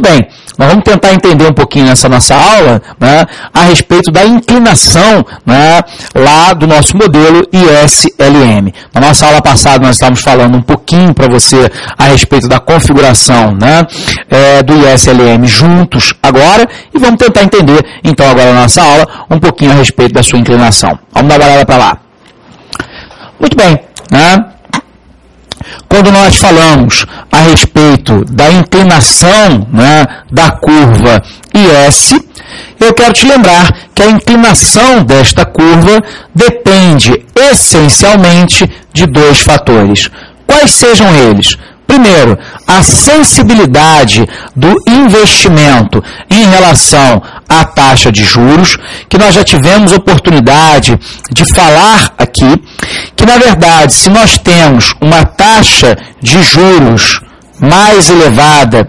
Muito bem, nós vamos tentar entender um pouquinho nessa nossa aula, né, a respeito da inclinação, né, lá do nosso modelo ISLM. Na nossa aula passada nós estávamos falando um pouquinho para você a respeito da configuração, né, do ISLM juntos agora, e vamos tentar entender então agora na nossa aula um pouquinho a respeito da sua inclinação. Vamos dar uma olhada para lá. Muito bem, né? Quando nós falamos a respeito da inclinação, né, da curva IS, eu quero te lembrar que a inclinação desta curva depende essencialmente de dois fatores. Quais sejam eles? Primeiro, a sensibilidade do investimento em relação à taxa de juros, que nós já tivemos oportunidade de falar aqui, que na verdade, se nós temos uma taxa de juros mais elevada,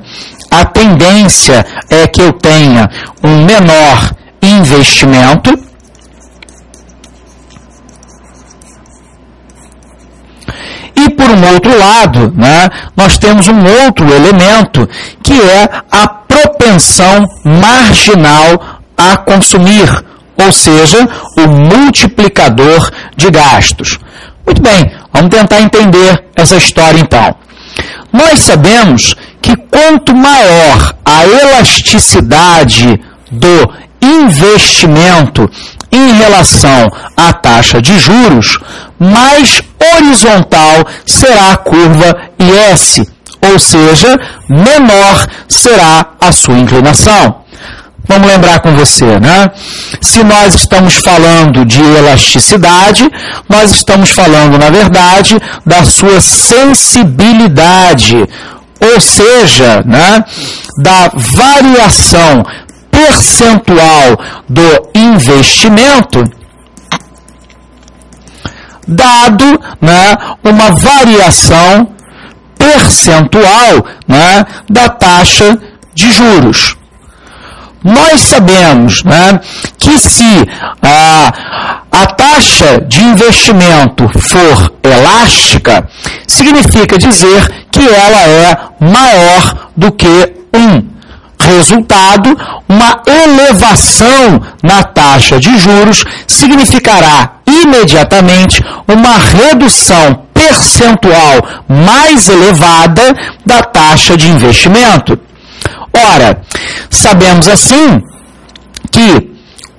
a tendência é que eu tenha um menor investimento. E, por um outro lado, né, nós temos um outro elemento, que é a propensão marginal a consumir, ou seja, o multiplicador de gastos. Muito bem, vamos tentar entender essa história então. Nós sabemos que quanto maior a elasticidade do investimento em relação à taxa de juros, mais horizontal será a curva IS, ou seja, menor será a sua inclinação. Vamos lembrar com você, né? Se nós estamos falando de elasticidade, nós estamos falando, na verdade, da sua sensibilidade, ou seja, né, da variação percentual do investimento, dado, né, uma variação percentual, né, da taxa de juros. Nós sabemos, né, que se a taxa de investimento for elástica, significa dizer que ela é maior do que 1. Resultado, uma elevação na taxa de juros significará imediatamente uma redução percentual mais elevada da taxa de investimento. Ora, sabemos assim que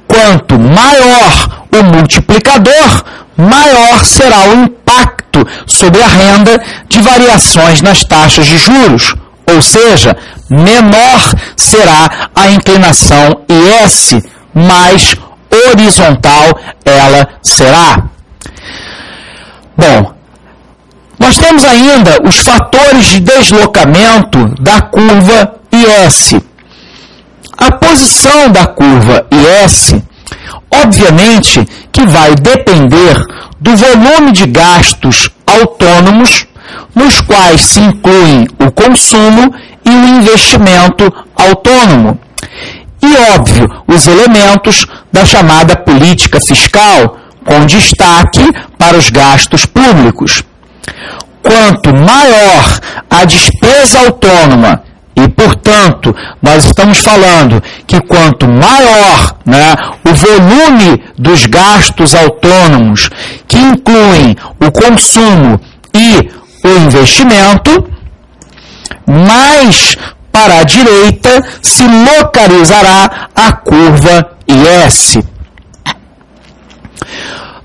quanto maior o multiplicador, maior será o impacto sobre a renda de variações nas taxas de juros, ou seja, menor será a inclinação IS, mais horizontal ela será. Bom, nós temos ainda os fatores de deslocamento da curva IS. A posição da curva IS, obviamente, que vai depender do volume de gastos autônomos, nos quais se incluem o consumo e o investimento autônomo. E, óbvio, os elementos da chamada política fiscal, com destaque para os gastos públicos. Quanto maior a despesa autônoma, e, portanto, nós estamos falando que quanto maior, né, o volume dos gastos autônomos, que incluem o consumo e o investimento, mais para a direita se localizará a curva IS.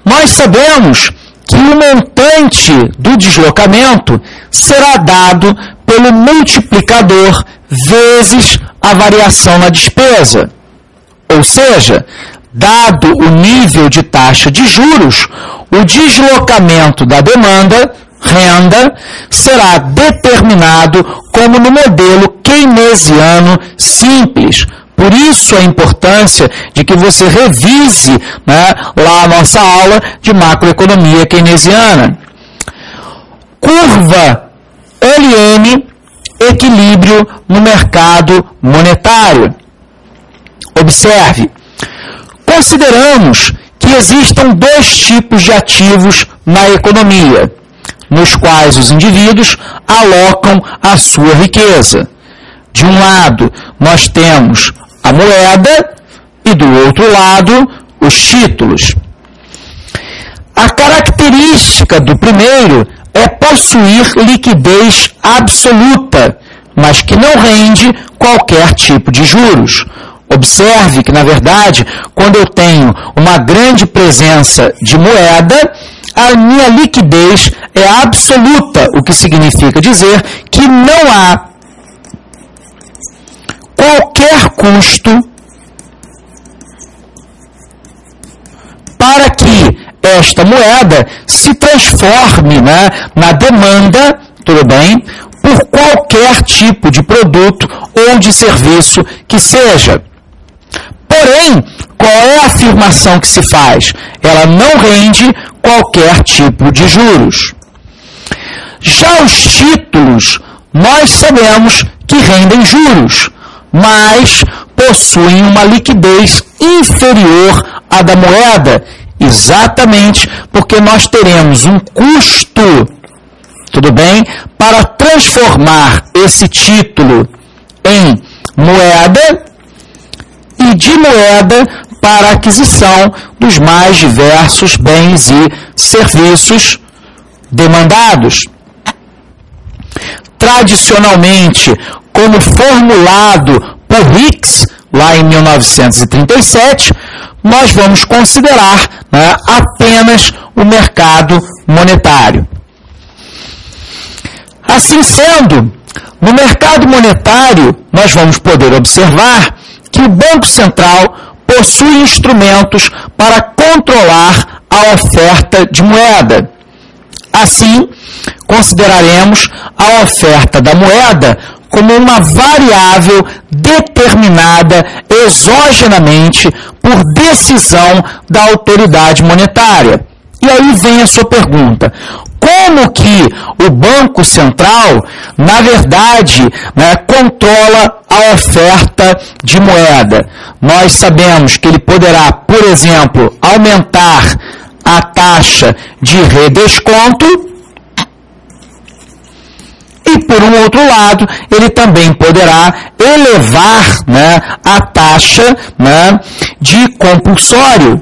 Nós sabemos que o montante do deslocamento será dado pelo multiplicador vezes a variação na despesa. Ou seja, dado o nível de taxa de juros, o deslocamento da demanda, renda, será determinado como no modelo keynesiano simples. Por isso a importância de que você revise, né, lá a nossa aula de macroeconomia keynesiana. Curva LM, equilíbrio no mercado monetário. Observe, consideramos que existam dois tipos de ativos na economia, nos quais os indivíduos alocam a sua riqueza. de um lado, nós temos a moeda e do outro lado, os títulos. A característica do primeiro é possuir liquidez absoluta, mas que não rende qualquer tipo de juros. Observe que, na verdade, quando eu tenho uma grande presença de moeda, a minha liquidez é absoluta, o que significa dizer que não há qualquer custo para que esta moeda se transforme, né, na demanda, tudo bem, por qualquer tipo de produto ou de serviço que seja. Porém, qual é a afirmação que se faz? Ela não rende qualquer tipo de juros. Já os títulos, nós sabemos que rendem juros, mas possuem uma liquidez inferior à da moeda, exatamente porque nós teremos um custo, tudo bem, para transformar esse título em moeda e de moeda para a aquisição dos mais diversos bens e serviços demandados. Tradicionalmente, como formulado por Hicks, lá em 1937, nós vamos considerar, né, apenas o mercado monetário. Assim sendo, no mercado monetário, nós vamos poder observar que o Banco Central possui instrumentos para controlar a oferta de moeda. Assim, consideraremos a oferta da moeda como uma variável determinada exogenamente por decisão da autoridade monetária. E aí vem a sua pergunta: como que o Banco Central, na verdade, né, controla a oferta de moeda? Nós sabemos que ele poderá, por exemplo, aumentar a taxa de redesconto e, por um outro lado, ele também poderá elevar, né, a taxa, né, de compulsório.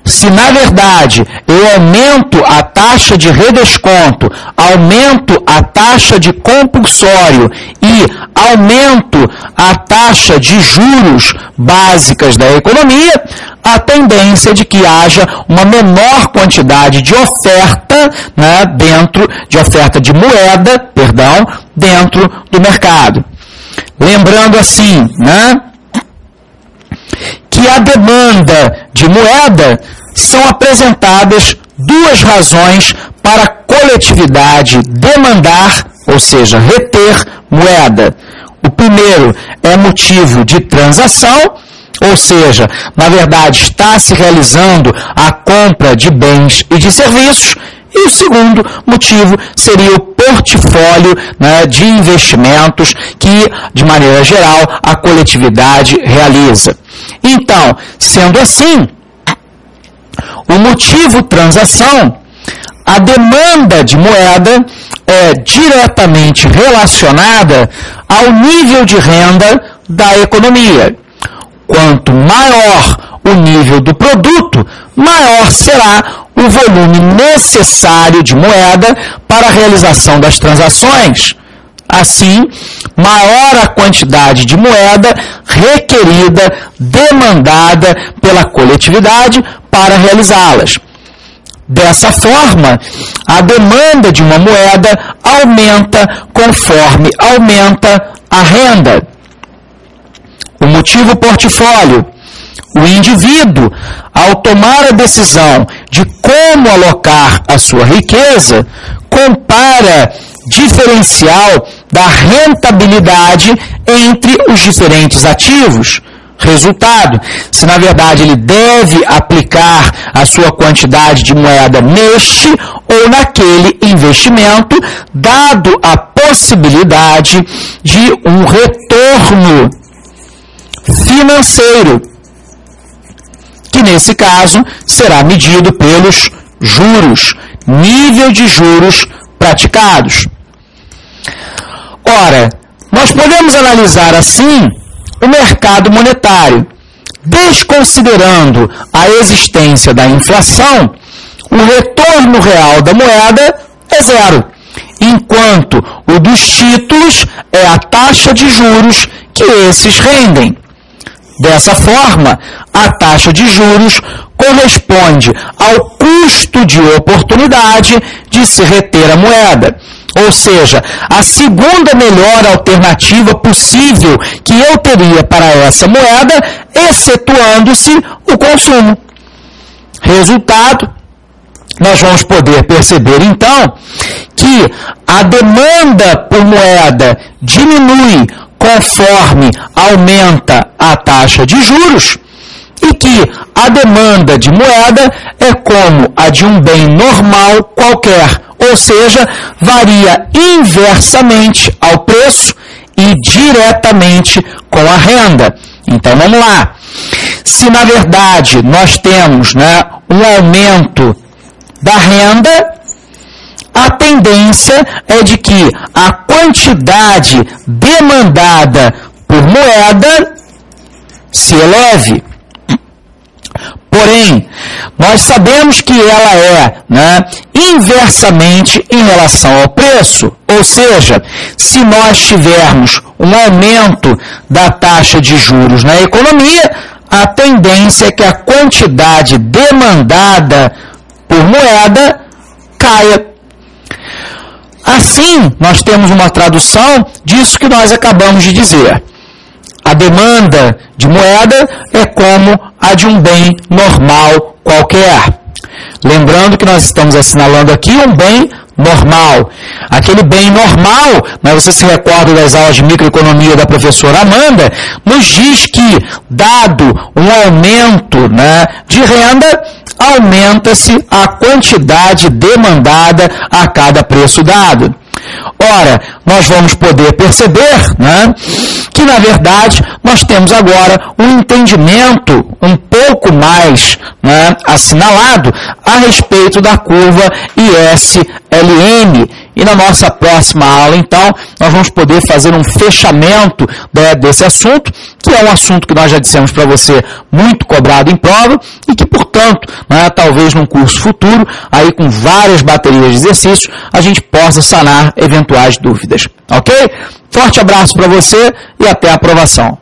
Se, na verdade, eu aumento a taxa de redesconto, aumento a taxa de compulsório e aumento a taxa de juros básicas da economia, a tendência é de que haja uma menor quantidade de oferta, né, de oferta de moeda, dentro do mercado. Lembrando assim, né, que a demanda de moeda são apresentadas duas razões para a coletividade demandar, ou seja, reter moeda. O primeiro é motivo de transação, ou seja, na verdade está se realizando a compra de bens e de serviços, e o segundo motivo seria o portfólio, né, de investimentos que, de maneira geral, a coletividade realiza. Então, sendo assim, o motivo transação, a demanda de moeda é diretamente relacionada ao nível de renda da economia. Quanto maior o nível do produto, maior será o volume necessário de moeda para a realização das transações. Assim, maior a quantidade de moeda requerida, demandada pela coletividade para realizá-las. Dessa forma, a demanda de uma moeda aumenta conforme aumenta a renda. O motivo portfólio. O indivíduo, ao tomar a decisão de como alocar a sua riqueza, compara diferencial da rentabilidade entre os diferentes ativos. Resultado, se na verdade ele deve aplicar a sua quantidade de moeda neste ou naquele investimento, dado a possibilidade de um retorno financeiro, que nesse caso será medido pelos juros, nível de juros praticados. Ora, nós podemos analisar assim o mercado monetário. Desconsiderando a existência da inflação, o retorno real da moeda é zero, enquanto o dos títulos é a taxa de juros que esses rendem. Dessa forma, a taxa de juros corresponde ao custo de oportunidade de se reter a moeda. Ou seja, a segunda melhor alternativa possível que eu teria para essa moeda, excetuando-se o consumo. Resultado, nós vamos poder perceber então que a demanda por moeda diminui conforme aumenta a taxa de juros e que a demanda de moeda é como a de um bem normal qualquer, ou seja, varia inversamente ao preço e diretamente com a renda. Então vamos lá. Se na verdade nós temos um aumento da renda, a tendência é de que a quantidade demandada por moeda se eleve. Porém, nós sabemos que ela é inversamente em relação ao preço, ou seja, se nós tivermos um aumento da taxa de juros na economia, a tendência é que a quantidade demandada por moeda caia. Assim, nós temos uma tradução disso que nós acabamos de dizer. A demanda de moeda é como a de um bem normal qualquer. Lembrando que nós estamos assinalando aqui um bem normal. Aquele bem normal, você se recorda das aulas de microeconomia da professora Amanda, nos diz que, dado um aumento de renda, aumenta-se a quantidade demandada a cada preço dado. Ora, nós vamos poder perceber que, na verdade, nós temos agora um entendimento um pouco mais assinalado a respeito da curva ISLM. E na nossa próxima aula, então, nós vamos poder fazer um fechamento desse assunto, que é um assunto que nós já dissemos para você, muito cobrado em prova, e que, portanto, talvez num curso futuro, aí com várias baterias de exercícios, a gente possa sanar eventuais dúvidas. Ok? Forte abraço para você e até a aprovação.